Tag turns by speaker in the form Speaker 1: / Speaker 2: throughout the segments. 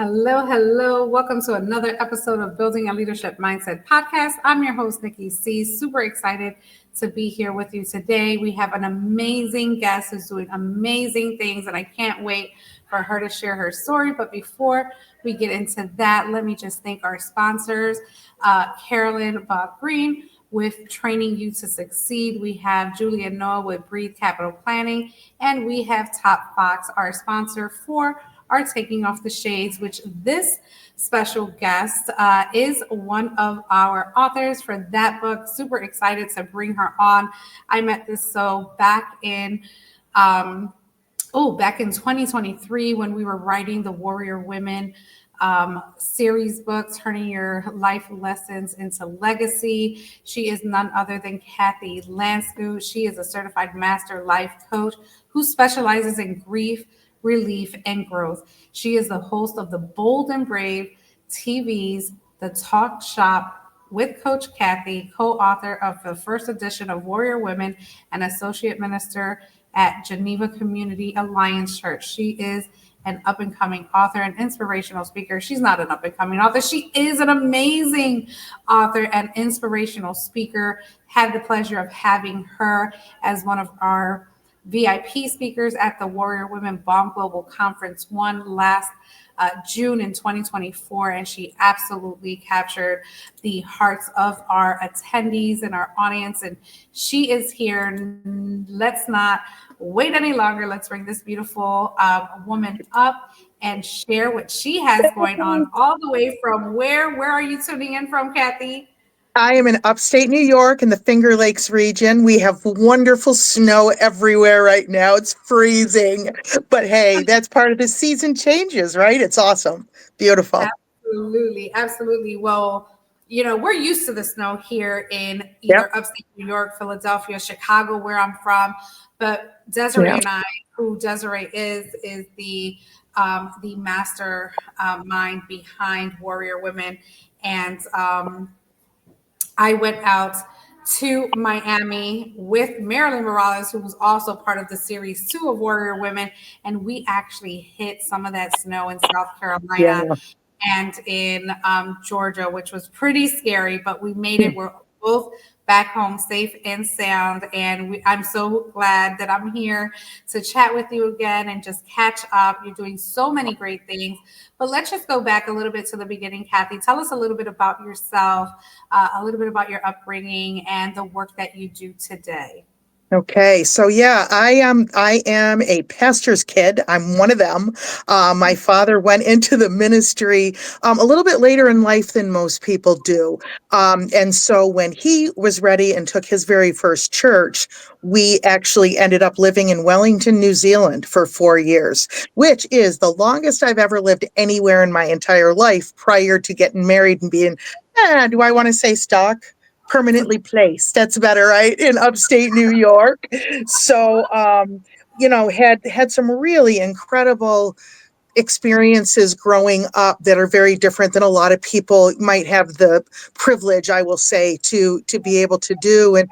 Speaker 1: Hello, hello. Welcome to another episode of Building a Leadership Mindset podcast. I'm your host, Nikki C. Super excited to be here with you today. We have an amazing guest who's doing amazing things, and I can't wait for her to share her story. But before we get into that, let me just thank our sponsors, Carolyn Bob Green with Training You to Succeed. We have Julia Noah with Breathe Capital Planning, and we have Top Fox, our sponsor for are Taking Off the Shades, which this special guest is one of our authors for that book. Super excited to bring her on. I met this back in 2023 when we were writing the Warrior Women series book, Turning Your Life Lessons into Legacy. She is none other than Cathy Lansku. She is a certified master life coach who specializes in grief, relief, and growth. She is the host of the Bold and Brave TV's The Talk Shop with Coach Cathy, co-author of the first edition of Warrior Women, and associate minister at Geneva Community Alliance Church. She is an up-and-coming author and inspirational speaker. She's not an up-and-coming author. She is an amazing author and inspirational speaker. Had the pleasure of having her as one of our VIP speakers at the Warrior Women Bomb Global Conference 1 last June in 2024, and she absolutely captured the hearts of our attendees and our audience, and she is here. Let's not wait any longer. Let's bring this beautiful woman up and share what she has going on all the way from where are you tuning in from, Cathy?
Speaker 2: I am in upstate New York in the Finger Lakes region. We have wonderful snow everywhere right now. It's freezing, but hey, that's part of the season changes, right? It's awesome. Beautiful.
Speaker 1: Absolutely. Absolutely. Well, we're used to the snow here in either upstate New York, Philadelphia, Chicago, where I'm from, but Desiree and I, who Desiree is the master mind behind Warrior Women. And, I went out to Miami with Marilyn Morales, who was also part of the series 2 of Warrior Women. And we actually hit some of that snow in South Carolina and in Georgia, which was pretty scary, but we made it. We're both back home safe and sound. And I'm so glad that I'm here to chat with you again and just catch up. You're doing so many great things. But let's just go back a little bit to the beginning, Cathy. Tell us a little bit about yourself, a little bit about your upbringing and the work that you do today.
Speaker 2: Okay, so I am a pastor's kid. I'm one of them. My father went into the ministry a little bit later in life than most people do. And so when he was ready and took his very first church, we actually ended up living in Wellington, New Zealand for 4 years, which is the longest I've ever lived anywhere in my entire life prior to getting married and being, do I want to say stuck? Permanently placed. That's better, right? In upstate New York. So, had some really incredible experiences growing up that are very different than a lot of people might have the privilege, I will say, to be able to do. And,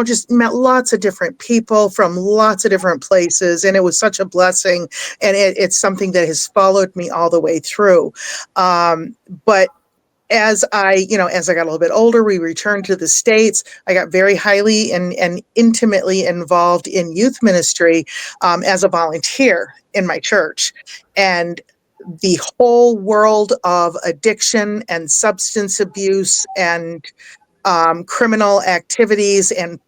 Speaker 2: just met lots of different people from lots of different places. And it was such a blessing. And it's something that has followed me all the way through. But as I got a little bit older, we returned to the States. I got very highly and intimately involved in youth ministry as a volunteer in my church. And the whole world of addiction and substance abuse and criminal activities and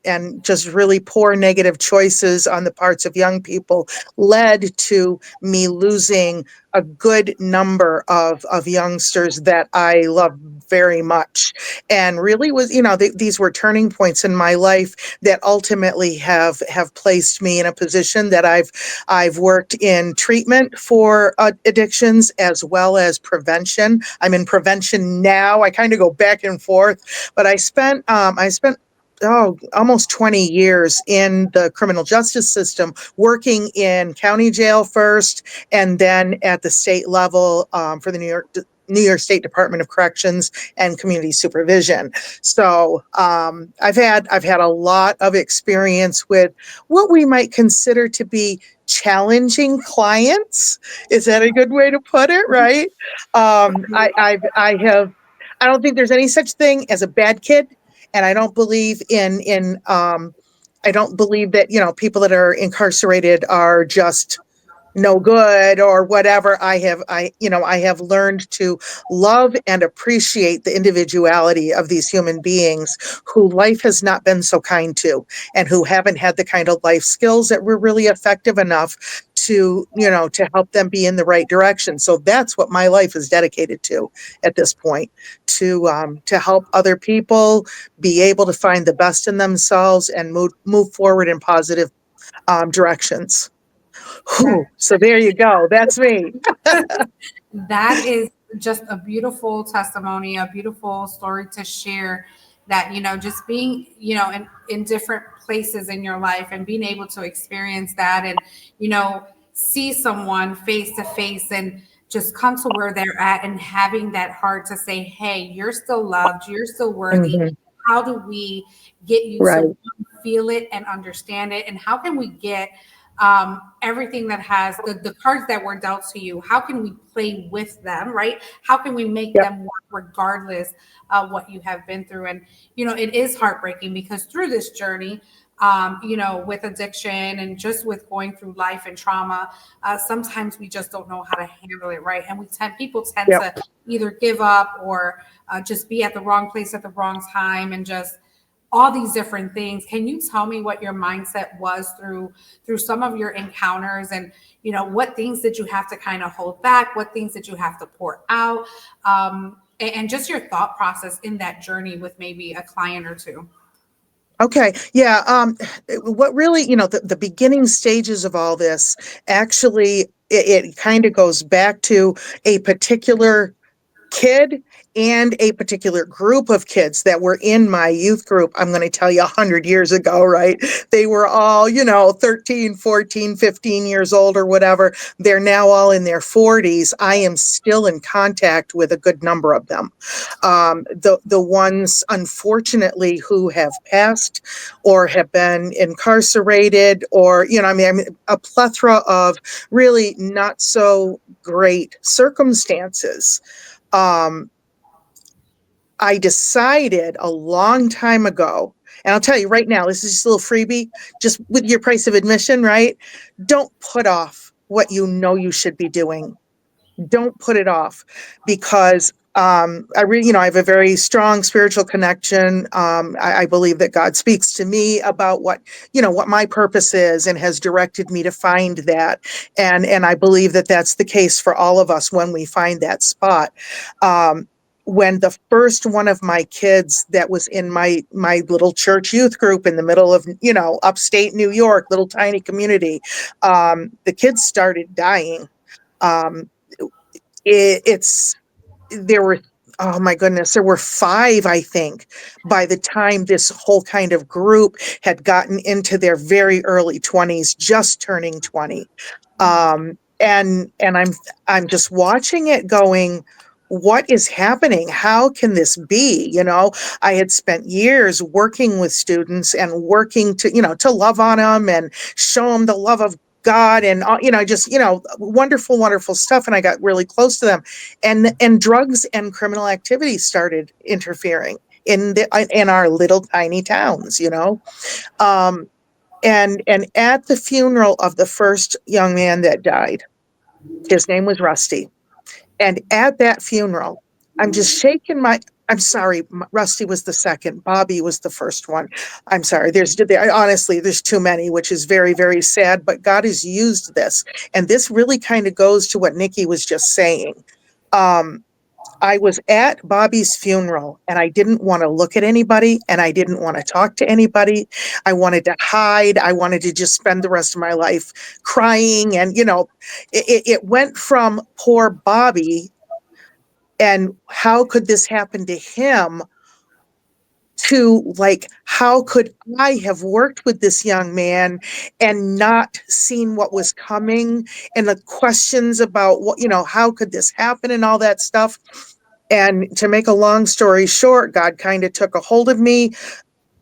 Speaker 2: just really poor negative choices on the parts of young people led to me losing a good number of youngsters that I love very much, and really was, these were turning points in my life that ultimately have placed me in a position that I've worked in treatment for addictions as well as prevention. I'm in prevention now. I kind of go back and forth, but I spent almost 20 years in the criminal justice system, working in county jail first, and then at the state level for the New York New York State Department of Corrections and Community Supervision. So I've had a lot of experience with what we might consider to be challenging clients. Is that a good way to put it? Right? I have. I don't think there's any such thing as a bad kid, and I don't believe in. I don't believe that people that are incarcerated are just no good or whatever. I have learned to love and appreciate the individuality of these human beings who life has not been so kind to, and who haven't had the kind of life skills that were really effective enough to help them be in the right direction. So that's what my life is dedicated to at this point, to help other people be able to find the best in themselves and move forward in positive directions. Whew. So there you go. That's me.
Speaker 1: That is just a beautiful testimony, a beautiful story to share, that, just being, in different places in your life and being able to experience that, and, see someone face to face and just come to where they're at, and having that heart to say, hey, you're still loved, you're still worthy.
Speaker 2: Mhm.
Speaker 1: How do we get you to
Speaker 2: Right.
Speaker 1: feel it and understand it? And how can we get everything that has the cards that were dealt to you? How can we play with them, right? How can we make
Speaker 2: Yep.
Speaker 1: them work regardless of what you have been through? And, it is heartbreaking, because through this journey, with addiction and just with going through life and trauma, sometimes we just don't know how to handle it, right? And people tend
Speaker 2: Yep.
Speaker 1: to either give up, or just be at the wrong place at the wrong time, and just all these different things. Can you tell me what your mindset was through some of your encounters, and what things did you have to kind of hold back, what things did you have to pour out, and just your thought process in that journey with maybe a client or two?
Speaker 2: Okay. Yeah. What really, the beginning stages of all this, actually, it kind of goes back to a particular kid and a particular group of kids that were in my youth group. I'm going to tell you 100 years ago, right? They were all, 13, 14, 15 years old or whatever. They're now all in their 40s. I am still in contact with a good number of them. The ones, unfortunately, who have passed or have been incarcerated, or, a plethora of really not so great circumstances. I decided a long time ago, and I'll tell you right now, this is just a little freebie, just with your price of admission, right? Don't put off what you should be doing. Don't put it off, because I really, I have a very strong spiritual connection. I believe that God speaks to me about what my purpose is, and has directed me to find that. And I believe that that's the case for all of us when we find that spot. When the first one of my kids that was in my little church youth group in the middle of, upstate New York, little tiny community, the kids started dying. Um, it's there were, oh my goodness, there were 5, I think, by the time this whole kind of group had gotten into their very early 20s, just turning 20. And I'm just watching it going, what is happening? How can this be? I had spent years working with students and working to love on them and show them the love of God, and just wonderful, wonderful stuff. And I got really close to them, and drugs and criminal activity started interfering in our little tiny towns. Um, and at the funeral of the first young man that died, his name was Rusty. And at that funeral, I'm just shaking my. I'm sorry, Rusty was the second. Bobby was the first one. I'm sorry. Honestly, there's too many, which is very, very sad. But God has used this, and this really kind of goes to what Nikki was just saying. Um, I was at Bobby's funeral, and I didn't want to look at anybody, and I didn't want to talk to anybody. I wanted to hide. I wanted to just spend the rest of my life crying. And, it went from poor Bobby and how could this happen to him, to like, how could I have worked with this young man and not seen what was coming, and the questions about what, how could this happen and all that stuff. And to make a long story short, God kind of took a hold of me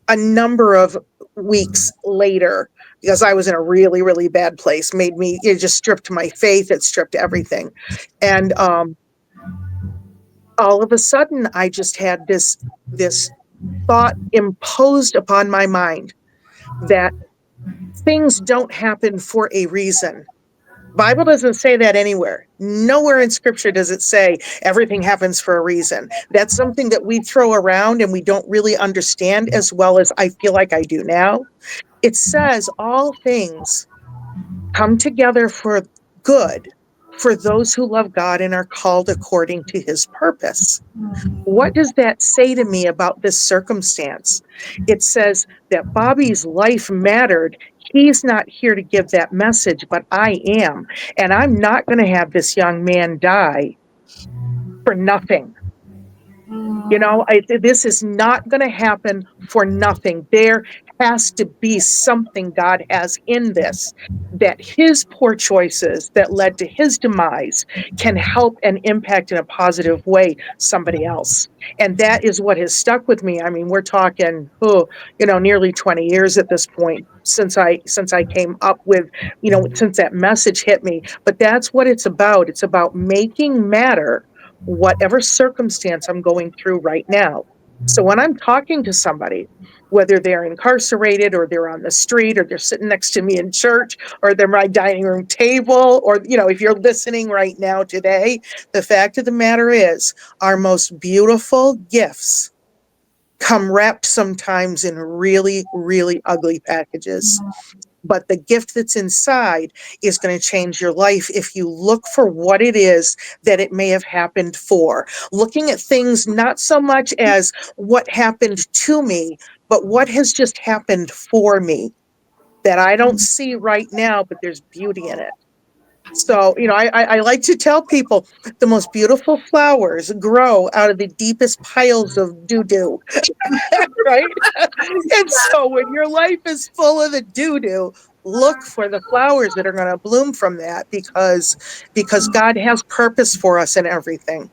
Speaker 2: a number of weeks later, because I was in a really, really bad place, it just stripped my faith. It stripped everything. And all of a sudden I just had this thought imposed upon my mind that things don't happen for a reason. Bible doesn't say that anywhere. Nowhere in scripture does it say everything happens for a reason. That's something that we throw around and we don't really understand as well as I feel like I do now. It says all things come together for good for those who love God and are called according to his purpose. What does that say to me about this circumstance? It says that Bobby's life mattered. He's not here to give that message, but I am. And I'm not going to have this young man die for nothing. This is not going to happen for nothing. There has to be something God has in this, that his poor choices that led to his demise can help and impact in a positive way somebody else. And that is what has stuck with me. I mean, we're talking, nearly 20 years at this point since I came up with, since that message hit me. But that's what it's about. It's about making matter whatever circumstance I'm going through right now. So when I'm talking to somebody, whether they're incarcerated or they're on the street or they're sitting next to me in church or they're my dining room table, or, if you're listening right now today, the fact of the matter is our most beautiful gifts come wrapped sometimes in really, really ugly packages. But the gift that's inside is going to change your life if you look for what it is that it may have happened for. Looking at things not so much as what happened to me, but what has just happened for me that I don't see right now, but there's beauty in it. So, I like to tell people the most beautiful flowers grow out of the deepest piles of doo-doo, right? And so when your life is full of the doo-doo, look for the flowers that are going to bloom from that, because God has purpose for us in everything.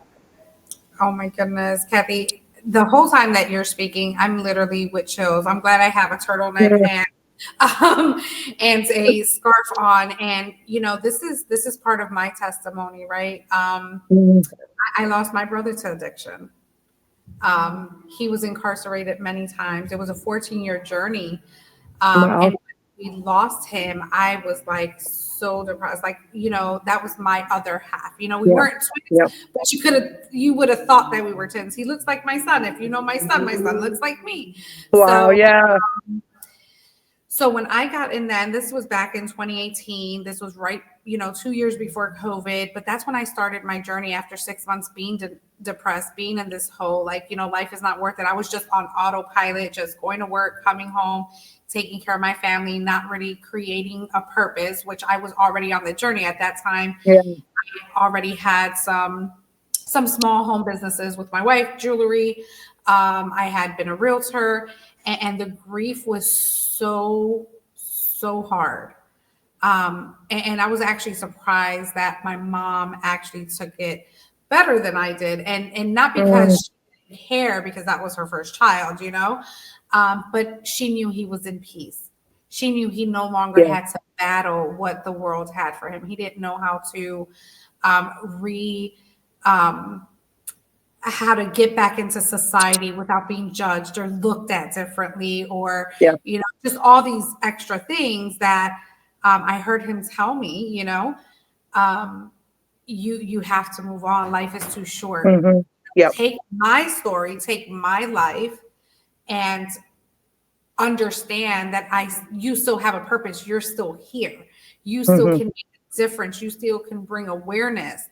Speaker 1: Oh my goodness, Kathy. The whole time that you're speaking, I'm literally with chills. I'm glad I have a turtleneck um, and a scarf on. And this is part of my testimony, right? I lost my brother to addiction. He was incarcerated many times. It was a 14-year journey.
Speaker 2: Wow.
Speaker 1: And when we lost him, I was like so depressed. Like, that was my other half. We weren't twins, but you would have thought that we were twins. He looks like my son. If you know my son looks like me.
Speaker 2: Wow, yeah.
Speaker 1: So when I got in that, and this was back in 2018, this was right, 2 years before COVID, but that's when I started my journey after 6 months being depressed, being in this hole, like, life is not worth it. I was just on autopilot, just going to work, coming home, taking care of my family, not really creating a purpose, which I was already on the journey at that time.
Speaker 2: Yeah.
Speaker 1: I already had some small home businesses with my wife, jewelry. I had been a realtor, and the grief was so hard. And I was actually surprised that my mom actually took it better than I did. And not because she didn't care, because that was her first child, but she knew he was in peace. She knew he no longer had to battle what the world had for him. He didn't know how to how to get back into society without being judged or looked at differently, or just all these extra things that I heard him tell me. You have to move on. Life is too short. Take my story, take my life, and understand that you still have a purpose. You're still here. You still can make a difference. You still can bring awareness.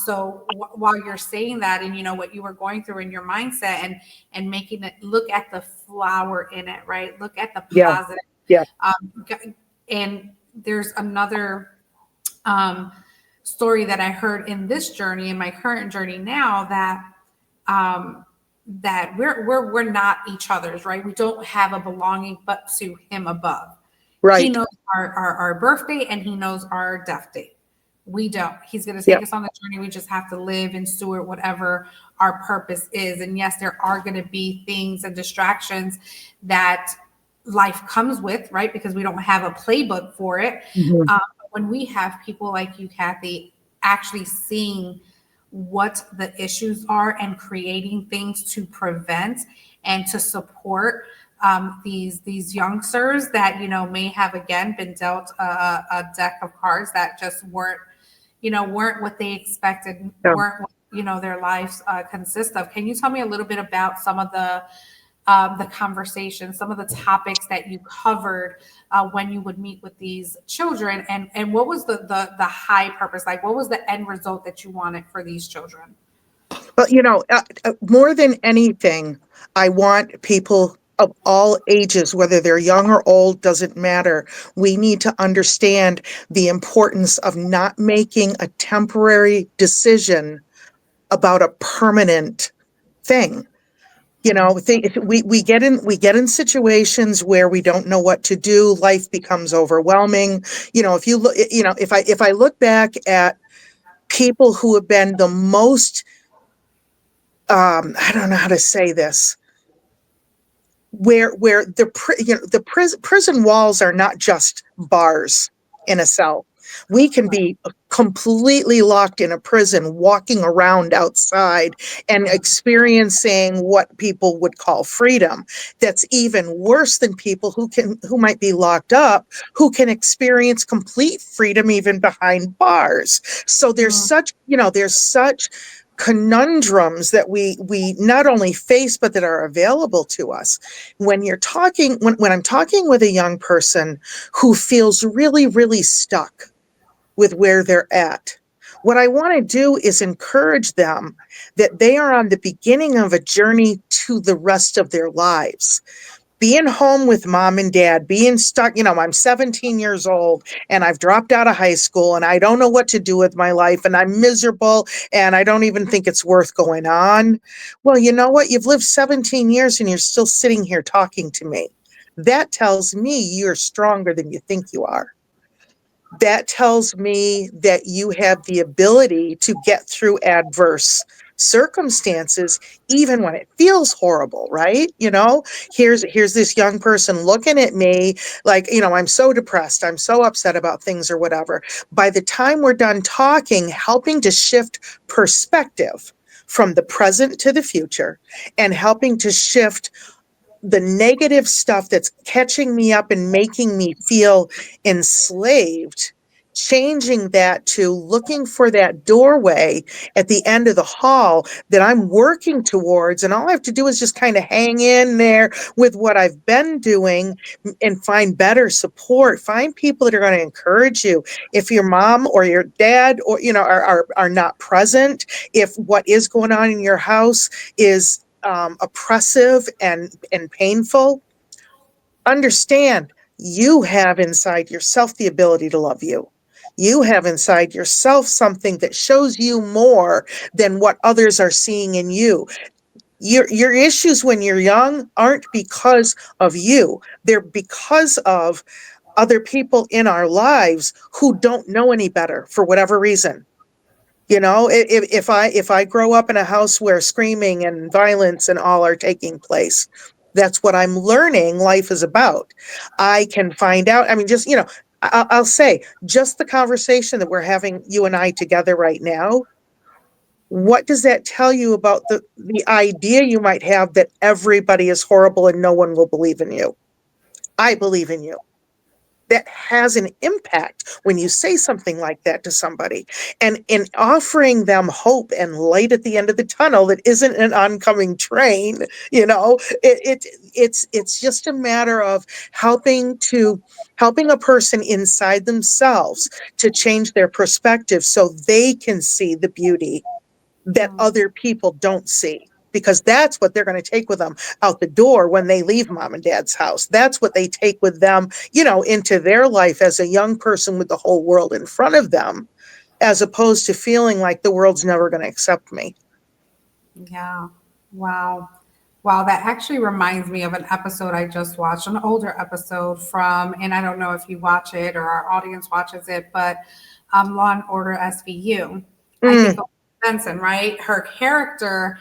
Speaker 1: So while you're saying that, and what you were going through in your mindset, and making it, look at the flower in it, right? Look at the positive. And there's another story that I heard in this journey, in my current journey now, that that we're not each other's, right? We don't have a belonging but to him above. He
Speaker 2: Right.
Speaker 1: knows our birthday and he knows our death date. We don't. He's going to take
Speaker 2: Yep.
Speaker 1: us on the journey. We just have to live and steward whatever our purpose is. And yes, there are going to be things and distractions that life comes with, right? Because we don't have a playbook for it.
Speaker 2: Mhm.
Speaker 1: When we have people like you, Cathy, actually seeing what the issues are and creating things to prevent and to support these youngsters that may have again been dealt a deck of cards that just weren't what they expected,
Speaker 2: Yeah.
Speaker 1: weren't what their lives consist of. Can you tell me a little bit about some of the conversation, some of the topics that you covered when you would meet with these children, and what was the high purpose, like what was the end result that you wanted for these children?
Speaker 2: But more than anything, I want people of all ages, whether they're young or old, doesn't matter. We need to understand the importance of not making a temporary decision about a permanent thing. We get in situations where we don't know what to do. Life becomes overwhelming. If you look, if I look back at people who have been the most, I don't know how to say this, where the prison walls are not just bars in a cell. We can be completely locked in a prison, walking around outside and experiencing what people would call freedom. That's even worse than people who might be locked up, who can experience complete freedom even behind bars. So there's such conundrums that we not only face but that are available to us. When I'm talking with a young person who feels really, really stuck with where they're at, what I want to do is encourage them that they are on the beginning of a journey to the rest of their lives. Being home with mom and dad, being stuck, I'm 17 years old and I've dropped out of high school and I don't know what to do with my life and I'm miserable and I don't even think it's worth going on. Well, you know what? You've lived 17 years and you're still sitting here talking to me. That tells me you're stronger than you think you are. That tells me that you have the ability to get through adverse circumstances even when it feels horrible, right? Here's this young person looking at me like, I'm so depressed, I'm so upset about things or whatever. By the time we're done talking, helping to shift perspective from the present to the future and helping to shift the negative stuff that's catching me up and making me feel enslaved, changing that to looking for that doorway at the end of the hall that I'm working towards. And all I have to do is just kind of hang in there with what I've been doing and find better support, find people that are going to encourage you. If your mom or your dad or, are not present, if what is going on in your house is oppressive and painful, understand you have inside yourself the ability to love you. You have inside yourself something that shows you more than what others are seeing in you. Your issues when you're young aren't because of you. They're because of other people in our lives who don't know any better for whatever reason. If I grow up in a house where screaming and violence and all are taking place, that's what I'm learning life is about. I can find out. I mean, just, I'll say just the conversation that we're having, you and I together right now. What does that tell you about the idea you might have that everybody is horrible and no one will believe in you? I believe in you. That has an impact when you say something like that to somebody, and in offering them hope and light at the end of the tunnel that isn't an oncoming train. It's just a matter of helping a person inside themselves to change their perspective so they can see the beauty that
Speaker 1: Mm,
Speaker 2: other people don't see, because that's what they're going to take with them out the door when they leave mom and dad's house. That's what they take with them, into their life as a young person with the whole world in front of them, as opposed to feeling like the world's never going to accept me.
Speaker 1: yeah. Wow. Wow, that actually reminds me of an episode I just watched, an older episode from, and I don't know if you watch it or our audience watches it, but Law and Order SVU. I think
Speaker 2: Mm,
Speaker 1: of Benson, right? Her character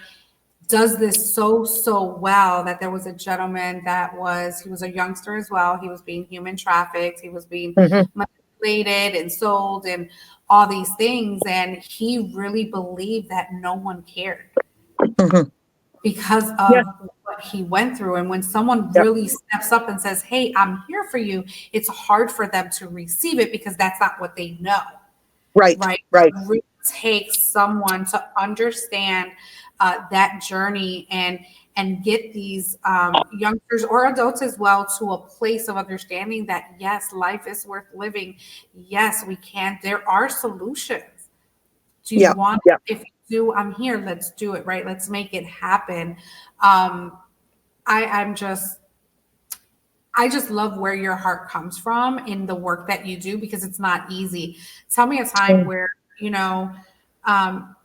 Speaker 1: does this so well that there was a gentleman he was a youngster as well. He was being human trafficked, he was being
Speaker 2: mhm,
Speaker 1: manipulated and sold and all these things. And he really believed that no one cared
Speaker 2: mhm.
Speaker 1: because
Speaker 2: Yeah,
Speaker 1: of what he went through. And when someone
Speaker 2: yep.
Speaker 1: really steps up and says, "Hey, I'm here for you," it's hard for them to receive it because that's not what they know,
Speaker 2: Right,
Speaker 1: right?
Speaker 2: right.
Speaker 1: It really takes someone to understand that journey and get these youngsters or adults as well to a place of understanding that yes, life is worth living. Yes, we can. There are solutions. Do you
Speaker 2: Yeah,
Speaker 1: want
Speaker 2: yeah.
Speaker 1: it? If you do, I'm here. Let's do it, right? Let's make it happen. Um, I'm just I just love where your heart comes from in the work that you do because it's not easy. Tell me a time
Speaker 2: Mm.
Speaker 1: where,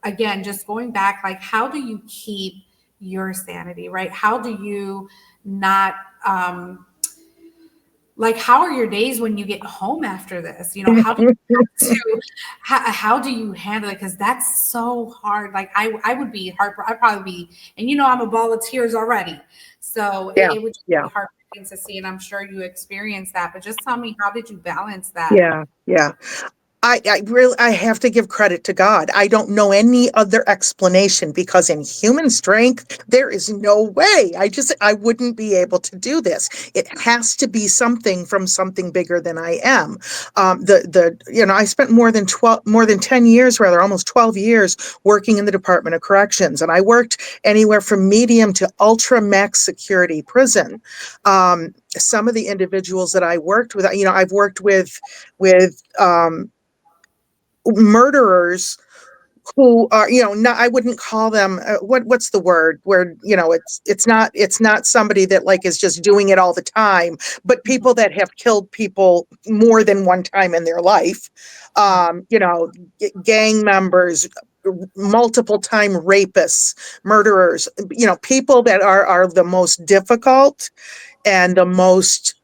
Speaker 1: again, just going back, like, how do you keep your sanity, right? How do you not, like, how are your days when you get home after this? How do you have to, how do you handle it? Because that's so hard. Like, I would be I'd probably be, and I'm a ball of tears already. So
Speaker 2: Yeah,
Speaker 1: it would just
Speaker 2: yeah,
Speaker 1: be heartbreaking to see. And I'm sure you experienced that. But just tell me, how did you balance that?
Speaker 2: yeah, yeah. I have to give credit to God. I don't know any other explanation because in human strength, there is no way. I wouldn't be able to do this. It has to be something from something bigger than I am. I spent more than 10 years, rather, almost 12 years working in the Department of Corrections. And I worked anywhere from medium to ultra max security prison. Some of the individuals that I worked with, I've worked with murderers who are, not, I wouldn't call them, what's the word where, it's not somebody that like is just doing it all the time, but
Speaker 1: Mhm.
Speaker 2: people that have killed people more than one time in their life.
Speaker 1: Right.
Speaker 2: Gang members, multiple time rapists, murderers, people that are the most difficult and the most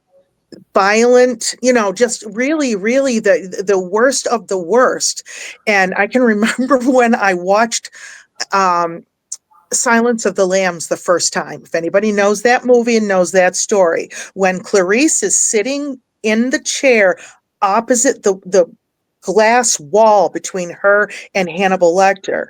Speaker 2: violent, just really, really the worst of the worst. And I can remember when I watched um, Silence of the Lambs the first time. If anybody knows that movie and knows that story, when Clarice is sitting in the chair opposite the glass wall between her and Hannibal Lecter,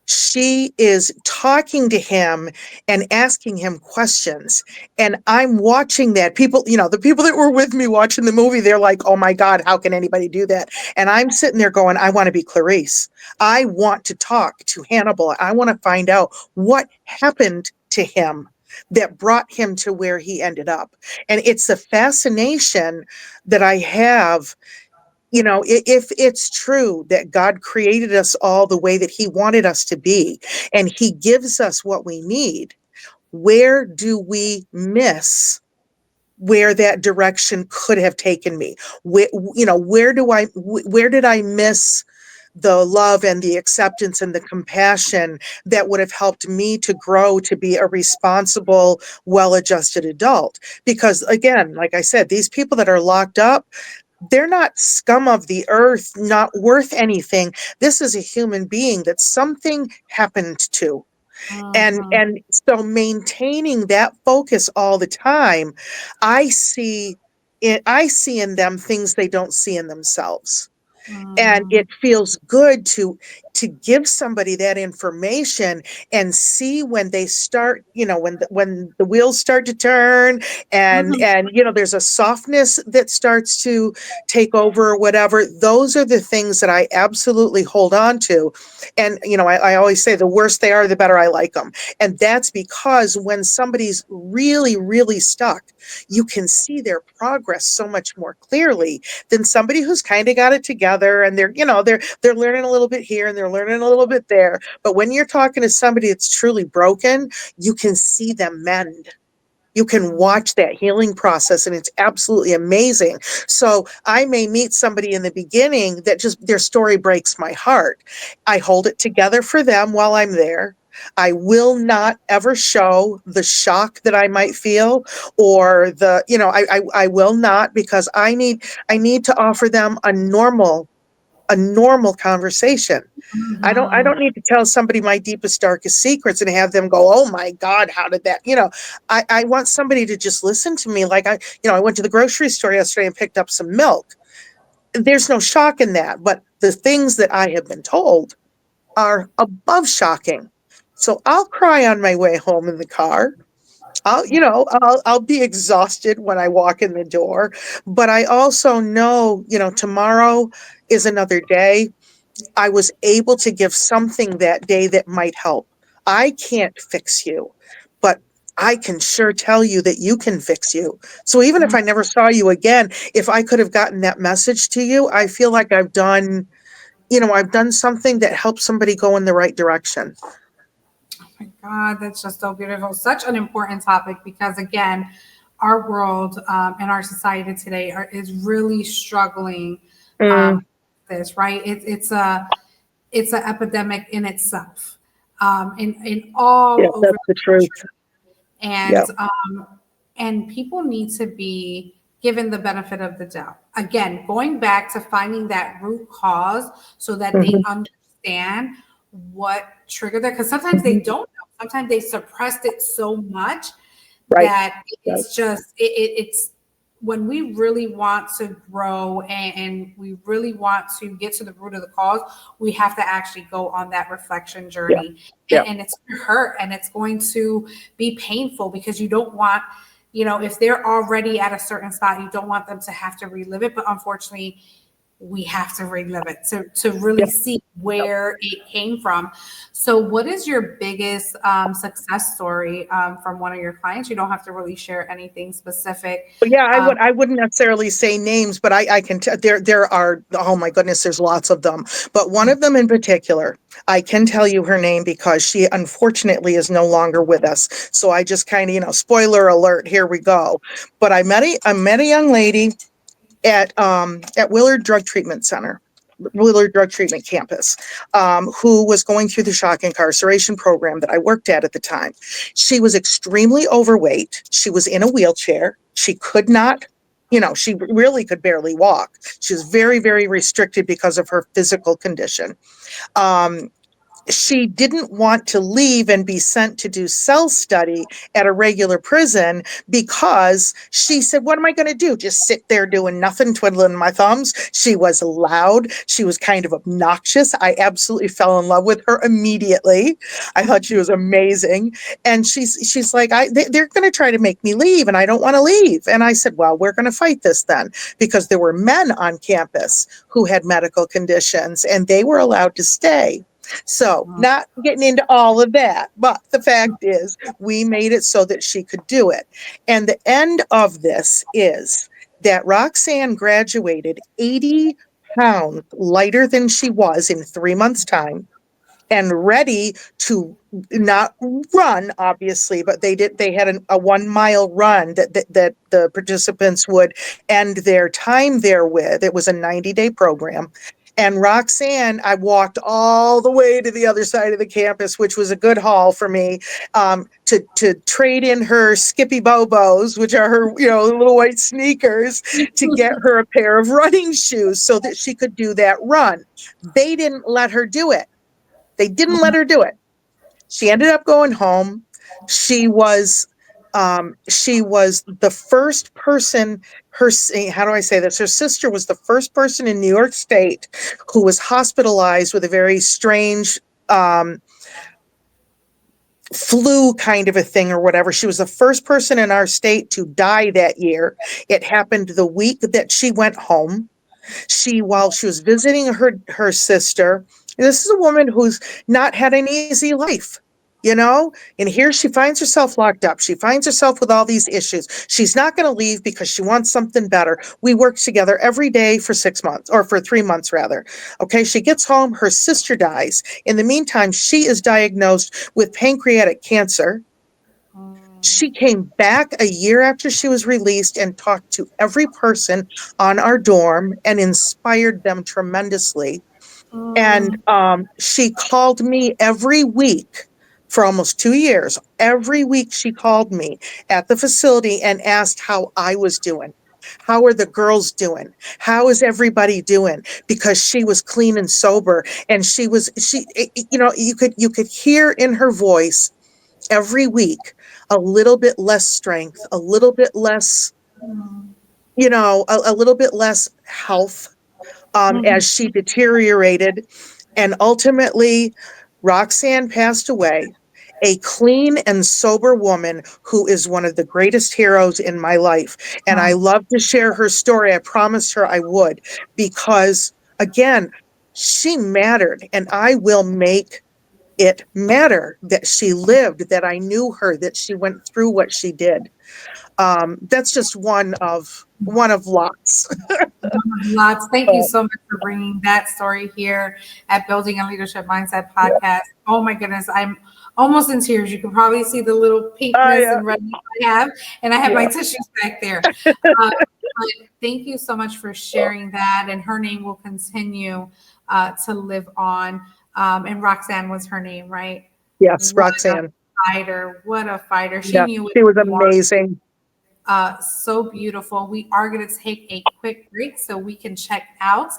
Speaker 2: she is talking to him and asking him questions. And I'm watching that. People, the people that were with me watching the movie, they're like, oh my God, how can anybody do that? And I'm sitting there going, I want to be Clarice. I want to talk to Hannibal. I want to find out what happened to him that brought him to where he ended up. And it's the fascination that I have, if it's true that God created us all the way that he wanted us to be, and he gives us what we need, where do we miss where that direction could have taken me? Where did I miss the love and the acceptance and the compassion that would have helped me to grow to be a responsible, well-adjusted adult? Because again, like I said, these people that are locked up, they're not scum of the earth, not worth anything. This is a human being that something happened to. And
Speaker 1: Mhm.
Speaker 2: and so maintaining that focus all the time, I see in them things they don't see in themselves. And
Speaker 1: Mhm.
Speaker 2: it feels good to give somebody that information and see when they start, when the wheels start to turn, and
Speaker 1: Mhm.
Speaker 2: there's a softness that starts to take over or whatever. Those are the things that I absolutely hold on to. And I always say the worse they are, the better I like them. And that's because when somebody's really, really stuck, you can see their progress so much more clearly than somebody who's kind of got it together, and they're learning a little bit here and they're learning a little bit there. But when you're talking to somebody that's truly broken, you can see them mend. You can
Speaker 1: Mhm.
Speaker 2: watch that healing process, and it's absolutely amazing. So I may meet somebody in the beginning that just their story breaks my heart. I hold it together for them while I'm there. I will not ever show the shock that I might feel, or the, I will not, because I need to offer them a normal conversation. I
Speaker 1: Mhm.
Speaker 2: don't need to tell somebody my deepest, darkest secrets and have them go, oh my God, how did that, I want somebody to just listen to me. Like I went to the grocery store yesterday and picked up some milk. There's no shock in that, but the things that I have been told are above shocking. So I'll cry on my way home in the car.
Speaker 1: Yeah.
Speaker 2: I'll be exhausted when I walk in the door, but I also know, tomorrow is another day. I was able to give something that day that might help. I can't fix you, but I can sure tell you that you can fix you. So even if
Speaker 1: Mm.
Speaker 2: I never saw you again, if I could have gotten that message to you, I feel like I've done something that helps somebody go in the right direction.
Speaker 1: Oh my God, that's just so beautiful. Such an important topic because, again, our world and our society today is really struggling
Speaker 2: Mm,
Speaker 1: with this, right? It's an epidemic in itself, in
Speaker 2: yeah,
Speaker 1: all over
Speaker 2: that's
Speaker 1: the
Speaker 2: the truth.
Speaker 1: country,
Speaker 2: Yeah.
Speaker 1: and people need to be given the benefit of the doubt. Again, going back to finding that root cause so that they
Speaker 2: Hmm.
Speaker 1: understand what triggered that, because sometimes they
Speaker 2: Hmm.
Speaker 1: don't know. Sometimes they suppressed it so much
Speaker 2: Right.
Speaker 1: that
Speaker 2: Right.
Speaker 1: it's when we really want to grow and we really want to get to the root of the cause, we have to actually go on that reflection
Speaker 2: Yeah.
Speaker 1: journey.
Speaker 2: Yeah.
Speaker 1: And it's going to hurt and it's going to be painful because you don't want, if they're already at a certain spot, you don't want them to have to relive it. But unfortunately, we have to relive it to really
Speaker 2: Yeah.
Speaker 1: see where it came from. So, what is your biggest success story from one of your clients? You don't have to really share anything specific.
Speaker 2: But yeah, I
Speaker 1: Um,
Speaker 2: would I wouldn't necessarily say names, but I can tell there are, oh my goodness, there's lots of them. But one of them in particular, I can tell you her name because she unfortunately is no longer with us. So I just kind of, spoiler alert, here we go. But I met a young lady at Willard Drug Treatment Center, Willard Drug Treatment Campus, who was going through the shock incarceration program that I worked at the time. She was extremely overweight. She was in a wheelchair. She could not, she really could barely walk. She was very, very restricted because of her physical condition. Um, she didn't want to leave and be sent to do cell study at a regular prison because she said, what am I going to do? Just sit there doing nothing, twiddling my thumbs? She was loud. She was kind of obnoxious. I absolutely fell in love with her immediately. I thought she was amazing. And she's like, they're going to try to make me leave and I don't want to leave. And I said, well, we're going to fight this then, because there were men on campus who had medical conditions and they were allowed to stay. So, not getting into all of that, but the fact is, we made it so that she could do it. And the end of this is that Roxanne graduated 80 pounds lighter than she was in 3 months' time, and ready to not run, obviously, but they had a 1 mile run that the participants would end their time there with. It was a 90-day program. And Roxanne, I walked all the way to the other side of the campus, which was a good haul for me, to trade in her Skippy Bobos, which are her, little white sneakers, to get her a pair of running shoes so that she could do that run. They didn't let her do it. They didn't let her do it. She ended up going home. She was the first person, how do I say this? Her sister was the first person in New York State who was hospitalized with a very strange flu kind of a thing or whatever. She was the first person in our state to die that year. It happened the week that she went home. While she was visiting her sister, this is a woman who's not had an easy life, and here she finds herself locked up. She finds herself with all these issues. She's not going to leave because she wants something better. We worked together every day for 6 months, or for 3 months rather. Okay, she gets home, her sister dies. In the meantime, she is diagnosed with pancreatic cancer. She came back a year after she was released and talked to every person on our dorm and inspired them tremendously. And she called me every week for almost 2 years. Every week she called me at the facility and asked how I was doing. How are the girls doing? How is everybody doing? Because she was clean and sober, and you could hear in her voice every week a little bit less strength, a little bit less, a little bit less health,
Speaker 1: Mhm.
Speaker 2: as she deteriorated. And ultimately, Roxanne passed away, a clean and sober woman who is one of the greatest heroes in my life. And I
Speaker 1: Wow.
Speaker 2: love to share her story. I promised her I would, because again, she mattered, and I will make it matter that she lived, that I knew her, that she went through what she did. That's just one of lots.
Speaker 1: Lots. Thank you
Speaker 2: But
Speaker 1: so much for bringing that story here at Building a Leadership Mindset podcast. Oh my goodness, I'm almost in tears. You can probably see the little pinkness
Speaker 2: yeah,
Speaker 1: and redness I have, and I have my
Speaker 2: yeah,
Speaker 1: tissues back there. But thank you so much for sharing that, and her name will continue to live on. And Roxanne was her name, right?
Speaker 2: yes,
Speaker 1: What a
Speaker 2: Roxanne.
Speaker 1: fighter! What a fighter! She
Speaker 2: Yeah,
Speaker 1: knew it
Speaker 2: she was
Speaker 1: from the mark.
Speaker 2: amazing.
Speaker 1: So beautiful. We are going to take a quick break so we can check out